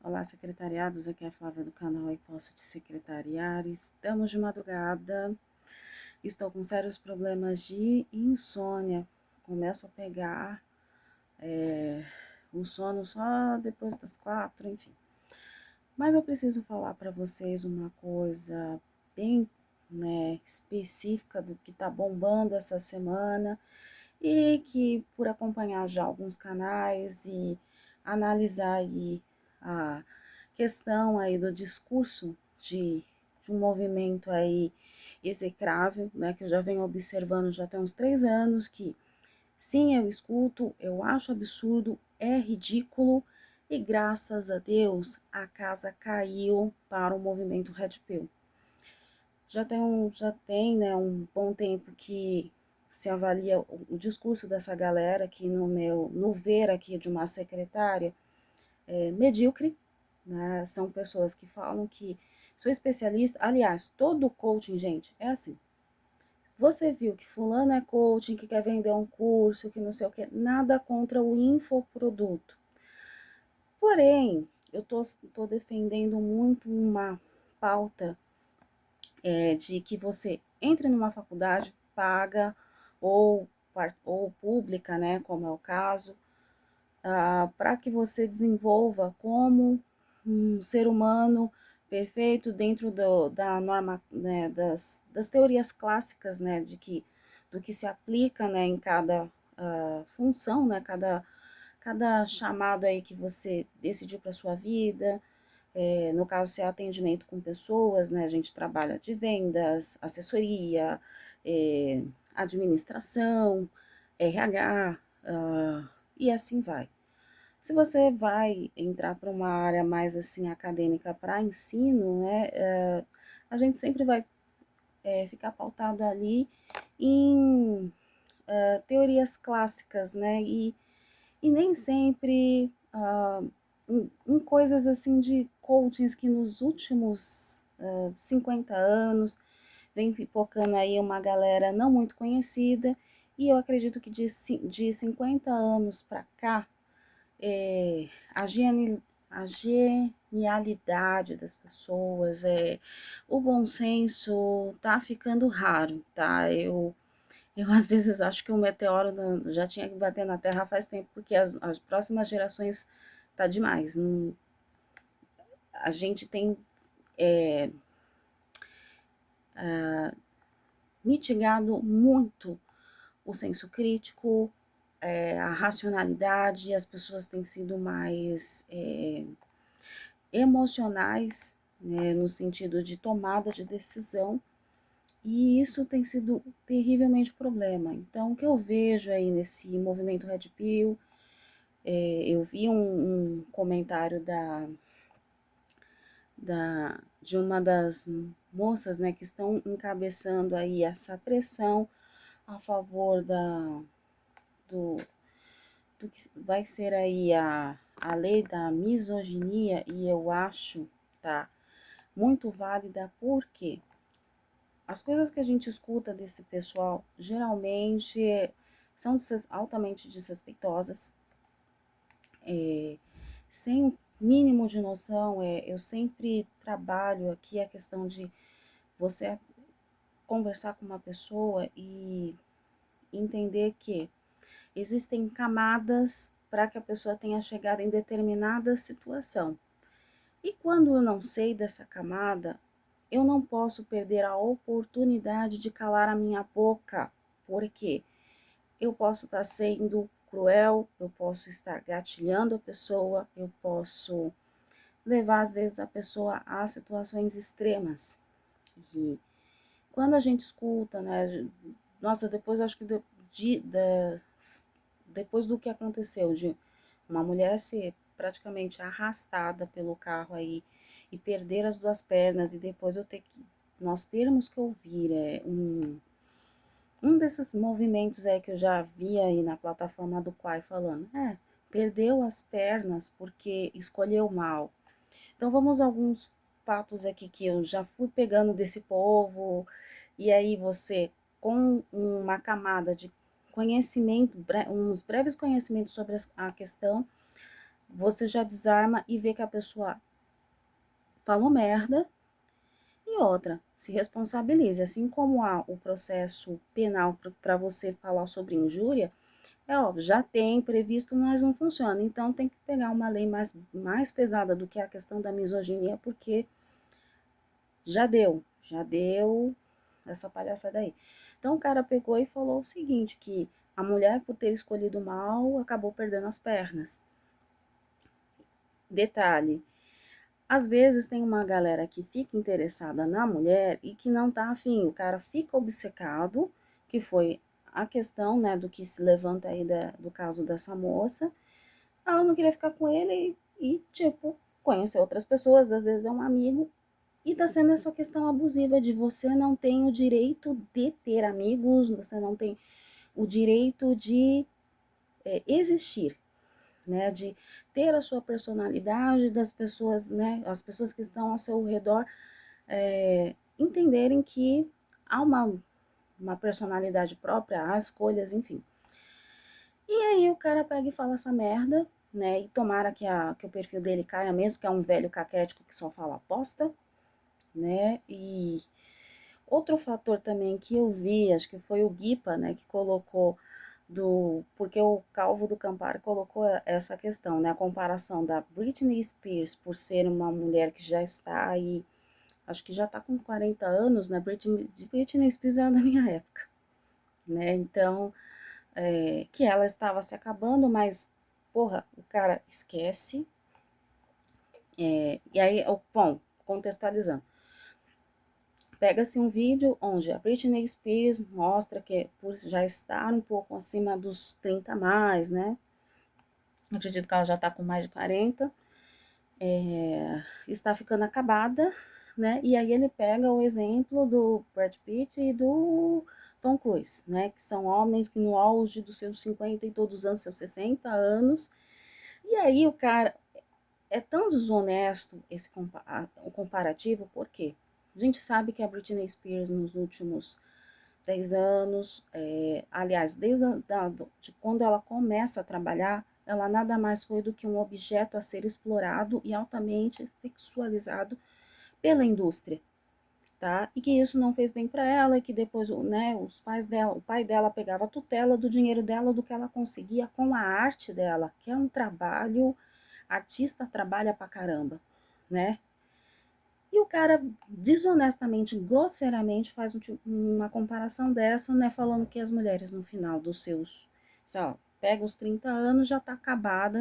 Olá, secretariados, aqui é a Flávia do canal E Posso Te Secretariar. Estamos de madrugada, estou com sérios problemas de insônia. Começo a pegar o sono só depois das 4, enfim. Mas eu preciso falar para vocês uma coisa bem, específica do que tá bombando essa semana e que por acompanhar já alguns canais e analisar aí a questão aí do discurso de um movimento aí execrável, né, que eu já venho observando já tem uns 3 anos, que sim, eu escuto, eu acho absurdo, é ridículo, e graças a Deus a casa caiu para o movimento Red Pill. Já tem, né, um bom tempo que se avalia o discurso dessa galera aqui no ver aqui de uma secretária medíocre, né? São pessoas que falam que sou especialista. Aliás, todo coaching, gente, é assim. Você viu que fulano é coaching, que quer vender um curso, que não sei o que, nada contra o infoproduto. Porém, eu tô defendendo muito uma pauta de que você entre numa faculdade, paga, ou, ou pública, né, como é o caso, para que você desenvolva como um ser humano perfeito dentro da norma, né, das teorias clássicas, né, do que se aplica, né, em cada função, né, cada chamado aí que você decidiu para sua vida. No caso, se é atendimento com pessoas, né, a gente trabalha de vendas, assessoria, administração, RH, e assim vai. Se você vai entrar para uma área mais assim acadêmica para ensino, né, a gente sempre vai ficar pautado ali em teorias clássicas, né, e nem sempre em coisas assim de coachings que nos últimos 50 anos vem pipocando aí uma galera não muito conhecida, e eu acredito que de 50 anos para cá, é, a, a genialidade das pessoas, o bom senso tá ficando raro, tá? Eu às vezes acho que o meteoro já tinha que bater na Terra faz tempo, porque as próximas gerações tá demais. A gente tem mitigado muito o senso crítico, a racionalidade, as pessoas têm sido mais emocionais, né, no sentido de tomada de decisão, e isso tem sido terrivelmente problema. Então, o que eu vejo aí nesse movimento Red Pill, eu vi um comentário de uma das moças, né, que estão encabeçando aí essa pressão a favor do, do que vai ser aí a lei da misoginia, e eu acho, tá, muito válida, porque as coisas que a gente escuta desse pessoal geralmente são altamente desrespeitosas, sem o mínimo de noção. Eu sempre trabalho aqui a questão de você conversar com uma pessoa e entender que existem camadas para que a pessoa tenha chegado em determinada situação. E quando eu não sei dessa camada, eu não posso perder a oportunidade de calar a minha boca, porque eu posso estar sendo cruel, eu posso estar gatilhando a pessoa, eu posso levar às vezes a pessoa a situações extremas. E quando a gente escuta, né, nossa, depois acho que depois do que aconteceu, de uma mulher ser praticamente arrastada pelo carro aí e perder as duas pernas, e depois nós termos que ouvir um desses movimentos aí que eu já vi aí na plataforma do Quai falando, perdeu as pernas porque escolheu mal. Então vamos a alguns fatos aqui que eu já fui pegando desse povo, e aí você, com uma camada de conhecimento, uns breves conhecimentos sobre a questão, você já desarma e vê que a pessoa falou merda. E outra, se responsabilize. Assim como há o processo penal para você falar sobre injúria, é óbvio, já tem previsto, mas não funciona. Então tem que pegar uma lei mais pesada do que a questão da misoginia, porque já deu essa palhaçada aí. Então o cara pegou e falou o seguinte, que a mulher, por ter escolhido mal, acabou perdendo as pernas. Detalhe, às vezes tem uma galera que fica interessada na mulher e que não tá afim, o cara fica obcecado, que foi a questão, né, do que se levanta aí do caso dessa moça. Ela não queria ficar com ele tipo, conhecer outras pessoas, às vezes é um amigo, e tá sendo essa questão abusiva de você não tem o direito de ter amigos, você não tem o direito de existir, né, de ter a sua personalidade, das pessoas, né, as pessoas que estão ao seu redor entenderem que há uma personalidade própria, há escolhas, enfim. E aí o cara pega e fala essa merda, né, e tomara que o perfil dele caia mesmo, que é um velho caquético que só fala aposta, né, e outro fator também que eu vi, acho que foi o Guipa, né, que colocou porque o Calvo do Campari colocou essa questão, né, a comparação da Britney Spears por ser uma mulher que já está aí, acho que já está com 40 anos, né, Britney Spears era da minha época, né, então, que ela estava se acabando, mas, porra, o cara esquece, e aí, bom, contextualizando, pega-se um vídeo onde a Britney Spears mostra que, por já estar um pouco acima dos 30 a mais, né? Acredito que ela já está com mais de 40, está ficando acabada, né? E aí ele pega o exemplo do Brad Pitt e do Tom Cruise, né? Que são homens que no auge dos seus 50 e todos os anos, seus 60 anos. E aí o cara é tão desonesto o comparativo, por quê? A gente sabe que a Britney Spears nos últimos 10 anos, aliás, desde de quando ela começa a trabalhar, ela nada mais foi do que um objeto a ser explorado e altamente sexualizado pela indústria, tá? E que isso não fez bem para ela, e que depois, né, os pais dela, o pai dela pegava a tutela do dinheiro dela, do que ela conseguia com a arte dela, que é um trabalho, artista trabalha pra caramba, né? E o cara desonestamente, grosseiramente faz uma comparação dessa, né, falando que as mulheres no final dos seus, sei lá, pega os 30 anos, já tá acabada,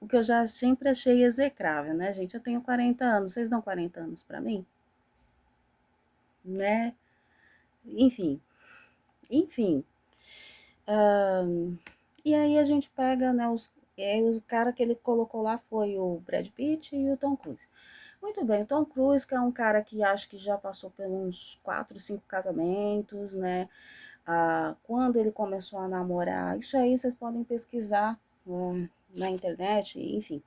o que eu já sempre achei execrável, né, gente? Eu tenho 40 anos, vocês dão 40 anos para mim? Né? Enfim, enfim. E aí a gente pega, né, o cara que ele colocou lá foi o Brad Pitt e o Tom Cruise. Muito bem, o Tom Cruise, que é um cara que acho que já passou por uns 4, 5 casamentos, né? Quando ele começou a namorar, isso aí vocês podem pesquisar na internet, enfim.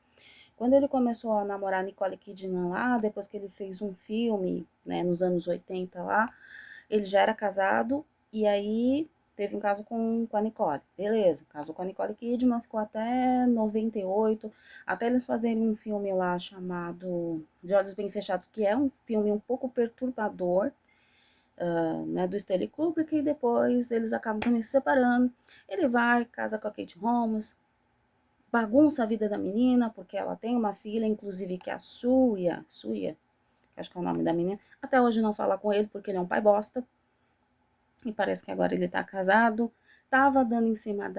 Quando ele começou a namorar Nicole Kidman lá, depois que ele fez um filme, né, nos anos 80 lá, ele já era casado e aí teve um caso com a Nicole. Beleza, casou com a Nicole Kidman, ficou até 98, até eles fazerem um filme lá chamado De Olhos Bem Fechados, que é um filme um pouco perturbador, né, do Stanley Kubrick, e depois eles acabam também se separando. Ele vai, casa com a Kate Holmes, bagunça a vida da menina, porque ela tem uma filha, inclusive, que é a Surya, que acho que é o nome da menina. Até hoje não fala com ele, porque ele é um pai bosta. E parece que agora ele tá casado. Tava dando em cima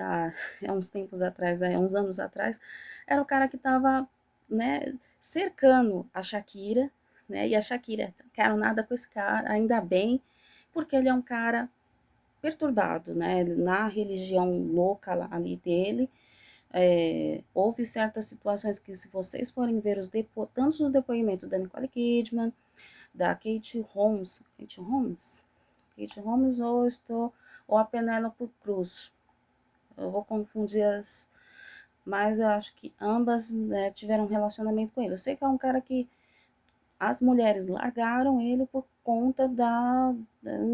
uns tempos atrás, uns anos atrás, era o cara que tava, né, cercando a Shakira, né? E a Shakira, quero nada com esse cara, ainda bem, porque ele é um cara perturbado, né? Na religião louca ali dele, houve certas situações que, se vocês forem ver tanto os depoimentos da Nicole Kidman, da Kate Holmes ou a Penélope Cruz, eu vou confundir mas eu acho que ambas, né, tiveram um relacionamento com ele. Eu sei que é um cara que as mulheres largaram ele por conta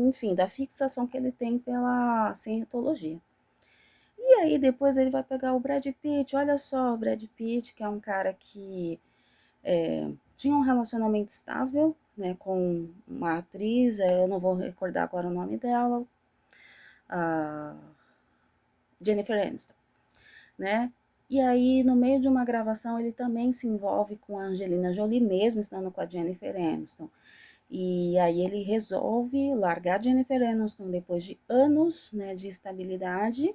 enfim, da fixação que ele tem pela cientologia. E aí depois ele vai pegar o Brad Pitt, olha só, o Brad Pitt, que é um cara que tinha um relacionamento estável, né, com uma atriz, eu não vou recordar agora o nome dela, a Jennifer Aniston, né? E aí, no meio de uma gravação, ele também se envolve com a Angelina Jolie, mesmo estando com a Jennifer Aniston. E aí ele resolve largar a Jennifer Aniston depois de anos, né, de estabilidade.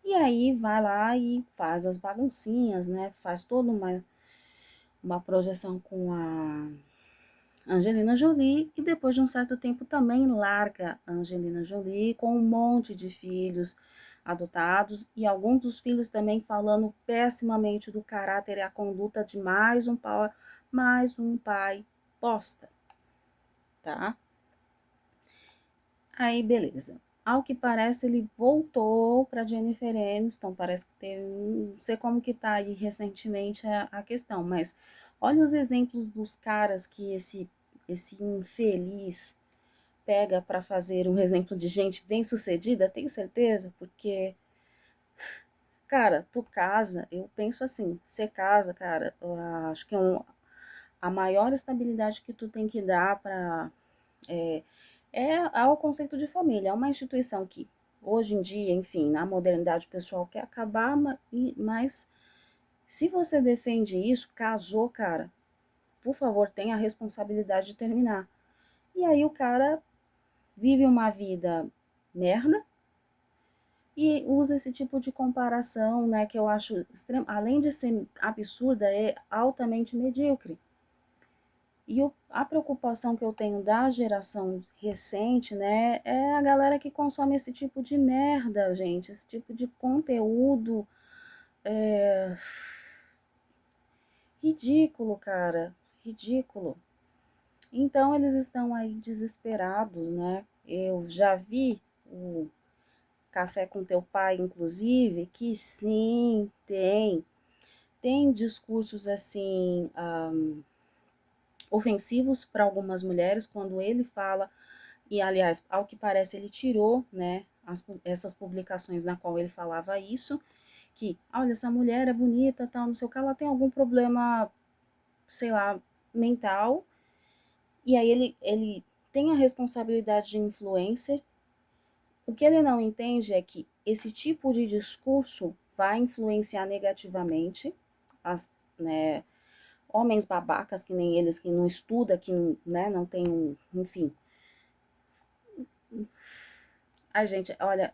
E aí vai lá e faz as baguncinhas, né? Faz toda uma projeção com a Angelina Jolie e depois de um certo tempo também larga a Angelina Jolie com um monte de filhos adotados e alguns dos filhos também falando pessimamente do caráter e a conduta de mais um pai bosta, tá? Aí beleza. Ao que parece ele voltou para Jennifer Aniston, parece que teve, não sei como que tá aí recentemente a questão, mas olha os exemplos dos caras que esse infeliz pega para fazer um exemplo de gente bem-sucedida, tenho certeza, porque, cara, tu casa, eu penso assim, você casa, cara, eu acho que a maior estabilidade que tu tem que dar para é, é o conceito de família, é uma instituição que hoje em dia, enfim, na modernidade o pessoal quer acabar, mas se você defende isso, casou, cara, por favor, tenha a responsabilidade de terminar. E aí o cara vive uma vida merda e usa esse tipo de comparação, né, que eu acho além de ser absurda, é altamente medíocre. E a preocupação que eu tenho da geração recente, né, é a galera que consome esse tipo de merda, gente, esse tipo de conteúdo ridículo, cara, ridículo. Então eles estão aí desesperados, né? Eu já vi o Café com Teu Pai, inclusive, que sim, tem discursos assim, ofensivos para algumas mulheres quando ele fala, e aliás, ao que parece ele tirou, né, essas publicações na qual ele falava isso, que, olha, essa mulher é bonita, tal, não sei o que, ela tem algum problema, sei lá, mental, e aí ele tem a responsabilidade de influencer. O que ele não entende é que esse tipo de discurso vai influenciar negativamente as, né, homens babacas que nem eles, que não estuda, que, né, não tem, enfim. Ai, gente, olha,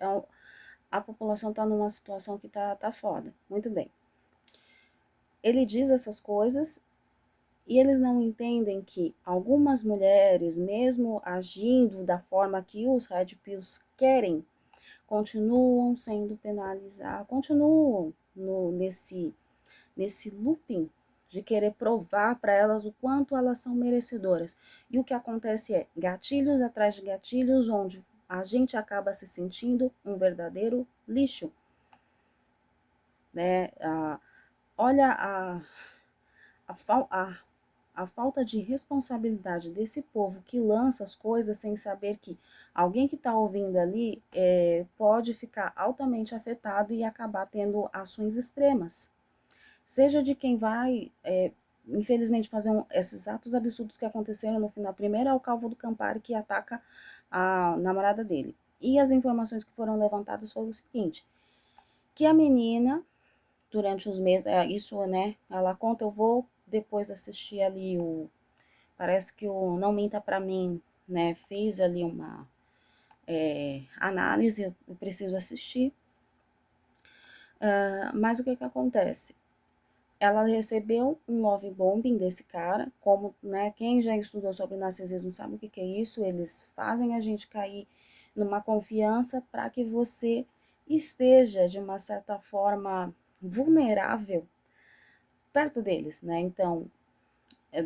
a população tá numa situação que tá foda. Muito bem. Ele diz essas coisas e eles não entendem que algumas mulheres, mesmo agindo da forma que os Red Pills querem, continuam sendo penalizadas, continuam nesse looping de querer provar para elas o quanto elas são merecedoras. E o que acontece é gatilhos atrás de gatilhos, onde a gente acaba se sentindo um verdadeiro lixo, né? Olha a, a, a falta de responsabilidade desse povo que lança as coisas sem saber que alguém que está ouvindo ali pode ficar altamente afetado e acabar tendo ações extremas. Seja de quem vai, infelizmente, fazer esses atos absurdos que aconteceram no final. Primeiro é o Calvo do Campari que ataca a namorada dele. E as informações que foram levantadas foram o seguinte, que a menina, durante os meses, isso, né, ela conta, eu vou depois assistir ali parece que o Não Minta Pra Mim, né, fez ali uma análise, eu preciso assistir. Mas o que acontece? Ela recebeu um love bombing desse cara, como, né, quem já estudou sobre narcisismo sabe o que é isso, eles fazem a gente cair numa confiança para que você esteja, de uma certa forma, vulnerável perto deles, né, então,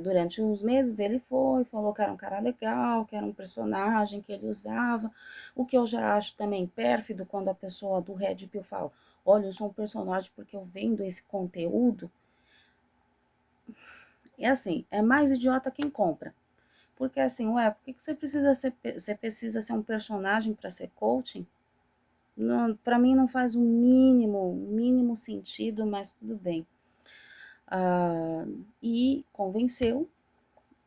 durante uns meses ele falou que era um cara legal, que era um personagem que ele usava, o que eu já acho também pérfido quando a pessoa do Red Pill fala, olha, eu sou um personagem porque eu vendo esse conteúdo. E assim, é mais idiota quem compra. Porque assim, ué, por que você precisa ser um personagem para ser coaching? Para mim não faz o mínimo sentido, mas tudo bem. E convenceu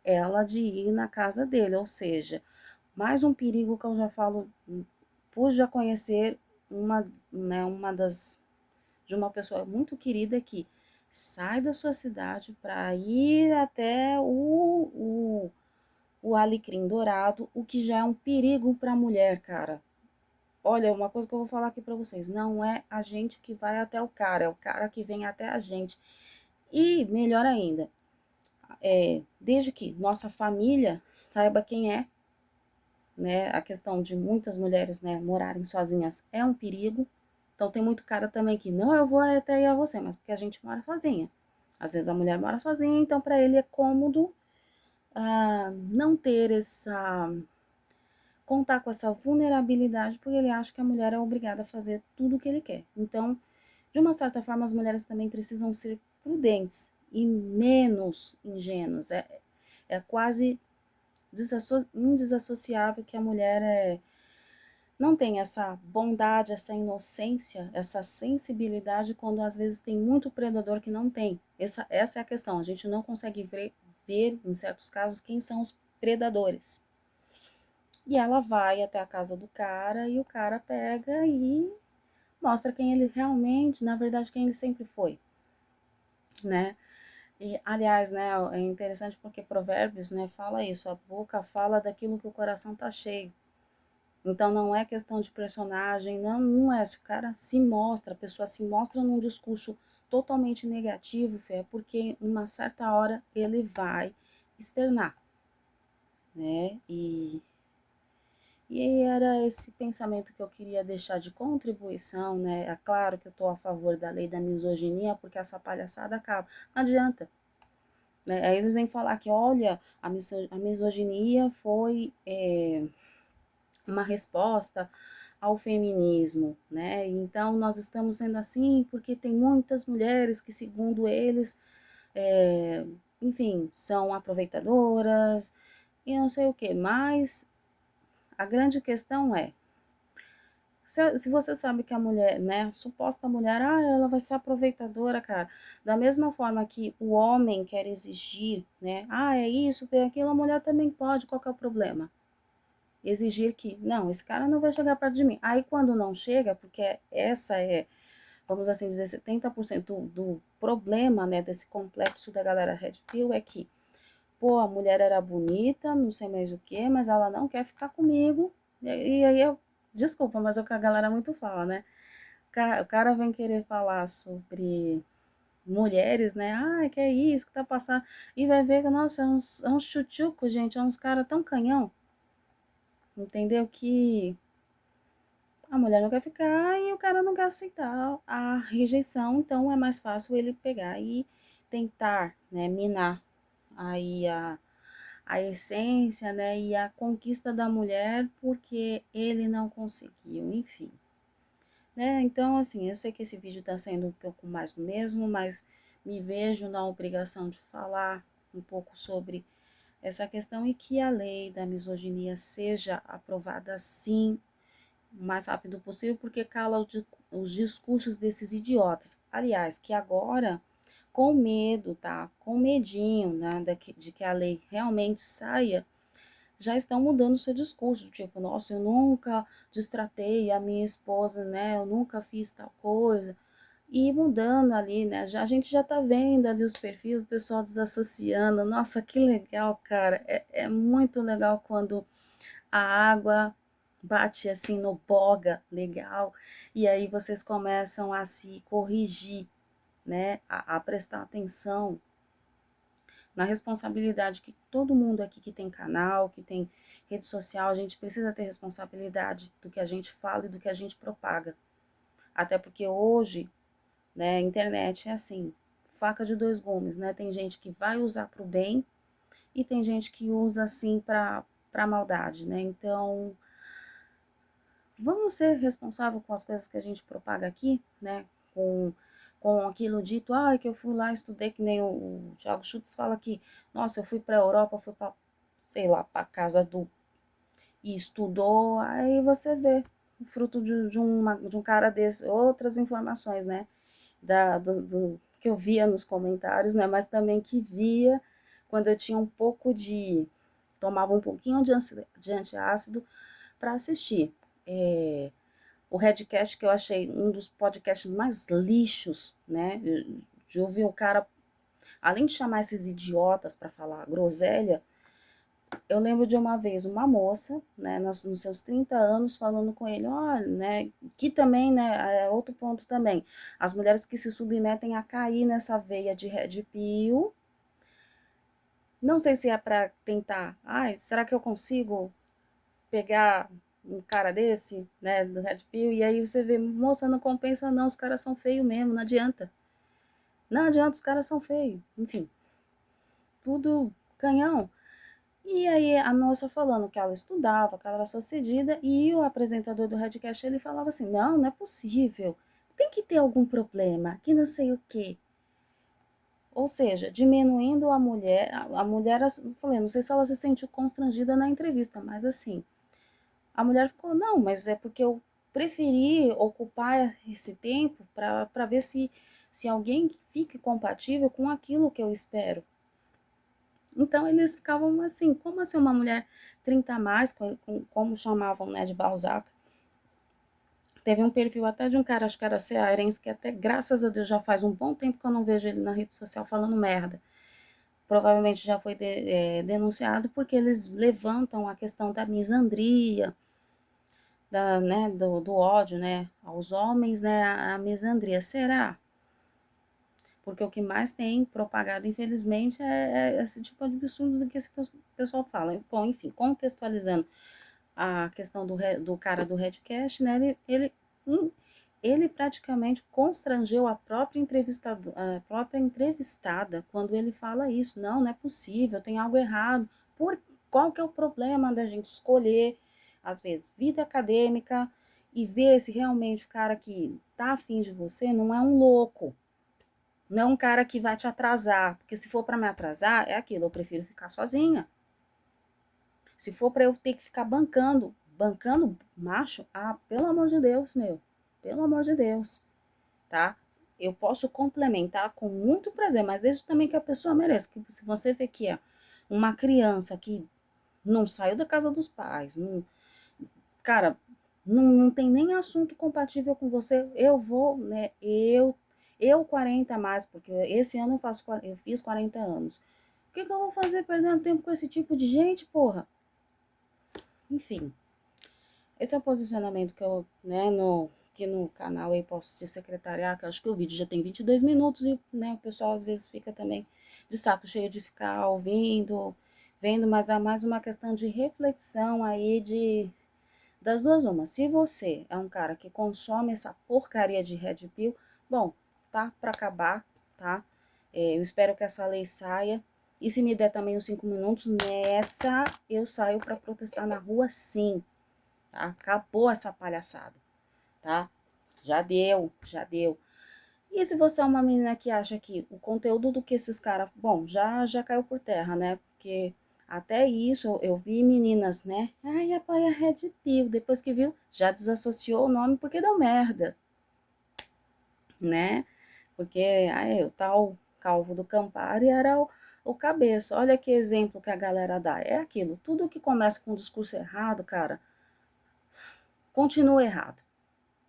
ela de ir na casa dele, ou seja, mais um perigo que eu já falo, por já conhecer uma das de uma pessoa muito querida que sai da sua cidade para ir até o alecrim dourado, o que já é um perigo para a mulher, cara. Olha, uma coisa que eu vou falar aqui para vocês, não é a gente que vai até o cara, é o cara que vem até a gente. E melhor ainda, desde que nossa família saiba quem é, né? A questão de muitas mulheres, né, morarem sozinhas é um perigo. Então tem muito cara também que não, eu vou até ir a você, mas porque a gente mora sozinha. Às vezes a mulher mora sozinha, então para ele é cômodo não ter essa contar com essa vulnerabilidade, porque ele acha que a mulher é obrigada a fazer tudo o que ele quer. Então, de uma certa forma, as mulheres também precisam ser prudentes e menos ingênuas. É quase indesassociável que a mulher não tem essa bondade, essa inocência, essa sensibilidade, quando às vezes tem muito predador que não tem. Essa é a questão. A gente não consegue ver, em certos casos, quem são os predadores. E ela vai até a casa do cara e o cara pega e mostra quem ele realmente, na verdade, quem ele sempre foi, né? E, aliás, né, é interessante porque Provérbios, né, fala isso, a boca fala daquilo que o coração tá cheio. Então não é questão de personagem, não é. Se o cara se mostra, a pessoa se mostra num discurso totalmente negativo, Fê, é porque uma certa hora ele vai externar, né? E era esse pensamento que eu queria deixar de contribuição, né? É claro que eu estou a favor da lei da misoginia, porque essa palhaçada acaba. Não adianta. Né? Aí eles vêm falar que, olha, a misoginia foi uma resposta ao feminismo, né? Então nós estamos sendo assim porque tem muitas mulheres que, segundo eles, é, enfim, são aproveitadoras e não sei o que. Mas a grande questão é se você sabe que a mulher, né, a suposta mulher, ela vai ser aproveitadora, cara, da mesma forma que o homem quer exigir, né, é isso, é aquilo, a mulher também pode, qual que é o problema? Exigir que, não, esse cara não vai chegar perto de mim. Aí quando não chega, porque essa é, vamos assim dizer, 70% do problema, né, desse complexo da galera Red Pill é que, pô, a mulher era bonita, não sei mais o que, mas ela não quer ficar comigo. E aí eu, desculpa, mas é o que a galera muito fala, né? O cara vem querer falar sobre mulheres, né? Que é isso que tá passando. E vai ver que, nossa, é uns chuchuco, gente, é uns caras tão canhão, entendeu? Que a mulher não quer ficar e o cara não quer aceitar a rejeição, então é mais fácil ele pegar e tentar, né, minar aí a essência, né, e a conquista da mulher porque ele não conseguiu, enfim. Né? Então, assim, eu sei que esse vídeo está sendo um pouco mais do mesmo, mas me vejo na obrigação de falar um pouco sobre essa questão e que a lei da misoginia seja aprovada sim o mais rápido possível, porque cala os discursos desses idiotas. Aliás, que agora, com medo, tá? Com medinho, né, de que a lei realmente saia, já estão mudando o seu discurso, tipo, nossa, eu nunca destratei a minha esposa, né? Eu nunca fiz tal coisa. E mudando ali, né? A gente já tá vendo ali os perfis do pessoal desassociando. Nossa, que legal, cara. É muito legal quando a água bate assim no boga, legal. E aí vocês começam a se corrigir, né? A prestar atenção na responsabilidade que todo mundo aqui que tem canal, que tem rede social, a gente precisa ter responsabilidade do que a gente fala e do que a gente propaga. Até porque hoje, né, a internet é assim, faca de dois gumes, né? Tem gente que vai usar para o bem e tem gente que usa assim para maldade, né? Então, vamos ser responsável com as coisas que a gente propaga aqui, né? Com aquilo dito, que eu fui lá, estudei, que nem o Thiago Schultz fala que, nossa, eu fui para a Europa, fui para, sei lá, para casa do e estudou, aí você vê. fruto de um cara desse, outras informações, né, que eu via nos comentários, né, mas também que via quando eu tinha tomava um pouquinho de antiácido para assistir. O Redcast, que eu achei um dos podcasts mais lixos, né, de ouvir o cara, além de chamar esses idiotas para falar groselha, eu lembro de uma vez uma moça, né, nos seus 30 anos, falando com ele, olha, né, que também, né, é outro ponto também, as mulheres que se submetem a cair nessa veia de Red Pill, não sei se é para tentar, ai, será que eu consigo pegar um cara desse, né, do Red Pill, e aí você vê, moça, não compensa não, os caras são feios mesmo, não adianta. Não adianta, os caras são feios. Enfim, tudo canhão. E aí a moça falando que ela estudava, que ela era sucedida, e o apresentador do Redcast, ele falava assim, não, não é possível, tem que ter algum problema, que não sei o quê. Ou seja, diminuindo a mulher, eu falei, não sei se ela se sentiu constrangida na entrevista, mas assim, a mulher ficou, não, mas é porque eu preferi ocupar esse tempo para ver se alguém fique compatível com aquilo que eu espero. Então eles ficavam assim, como assim uma mulher 30 a mais, como chamavam, né, de Balzac. Teve um perfil até de um cara, acho que era cearense, que até, graças a Deus, já faz um bom tempo que eu não vejo ele na rede social falando merda. Provavelmente já foi denunciado porque eles levantam a questão da misandria, né, do ódio, né, aos homens, né, a misandria. Será? Porque o que mais tem propagado, infelizmente, é esse tipo de absurdo que esse pessoal fala. Bom, enfim, contextualizando a questão do cara do Redcast, né, ele praticamente constrangeu a própria entrevistada quando ele fala isso. Não, não é possível, tem algo errado. Qual que é o problema da gente escolher, às vezes, vida acadêmica e ver se realmente o cara que tá afim de você não é um louco, não é um cara que vai te atrasar, porque se for para me atrasar, é aquilo, eu prefiro ficar sozinha. Se for para eu ter que ficar bancando macho, ah, pelo amor de Deus, meu, pelo amor de Deus, tá? Eu posso complementar com muito prazer, mas desde também que a pessoa mereça. Que se você vê que é uma criança que não saiu da casa dos pais, não, cara, não tem nem assunto compatível com você, eu vou, né? Eu 40 a mais, porque esse ano eu fiz 40 anos. O que eu vou fazer perdendo tempo com esse tipo de gente, porra? Enfim, esse é o posicionamento que eu, né, aqui no canal aí posso te secretariar, que eu acho que o vídeo já tem 22 minutos e, né, o pessoal às vezes fica também de saco cheio de ficar ouvindo, vendo, mas é mais uma questão de reflexão aí das duas uma. Se você é um cara que consome essa porcaria de Red Pill, bom, tá para acabar, tá? Eu espero que essa lei saia. E se me der também os 5 minutos, nessa eu saio para protestar na rua, sim, tá? Acabou essa palhaçada, tá? Já deu, já deu. E se você é uma menina que acha que o conteúdo do que esses caras, bom, já caiu por terra, né? Porque até isso eu vi meninas, né? Ai, apoia Red Pill. Depois que viu, já desassociou o nome porque deu merda, né? Porque o tal Calvo do Campari era o cabeça. Olha que exemplo que a galera dá. É aquilo, tudo que começa com um discurso errado, cara, continua errado.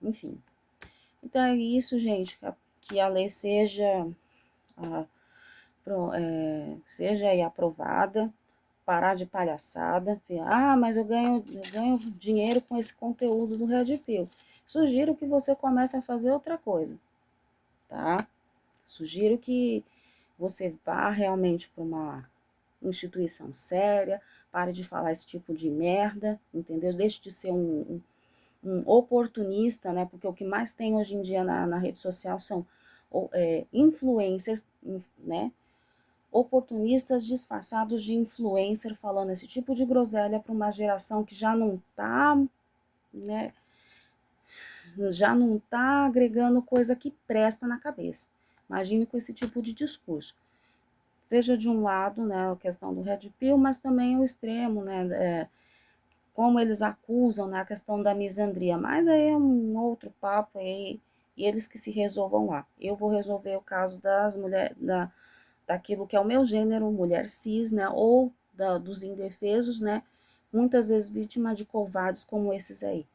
Enfim. Então é isso, gente, que a lei ah, seja aí aprovada, parar de palhaçada. Ah, mas eu ganho dinheiro com esse conteúdo do Red Pill. Sugiro que você comece a fazer outra coisa, tá? Sugiro que você vá realmente para uma instituição séria, pare de falar esse tipo de merda, entendeu? Deixe de ser um oportunista, né? Porque o que mais tem hoje em dia na rede social são influencers, né? Oportunistas disfarçados de influencer falando esse tipo de groselha para uma geração que já não tá, né? Já não tá agregando coisa que presta na cabeça. Imagine com esse tipo de discurso. Seja de um lado, né, a questão do Red Pill, mas também o extremo, né, como eles acusam na questão da misandria, mas aí é um outro papo aí, e eles que se resolvam lá. Eu vou resolver o caso das mulheres, daquilo que é o meu gênero, mulher cis, né, ou dos indefesos, né, muitas vezes vítima de covardes como esses aí.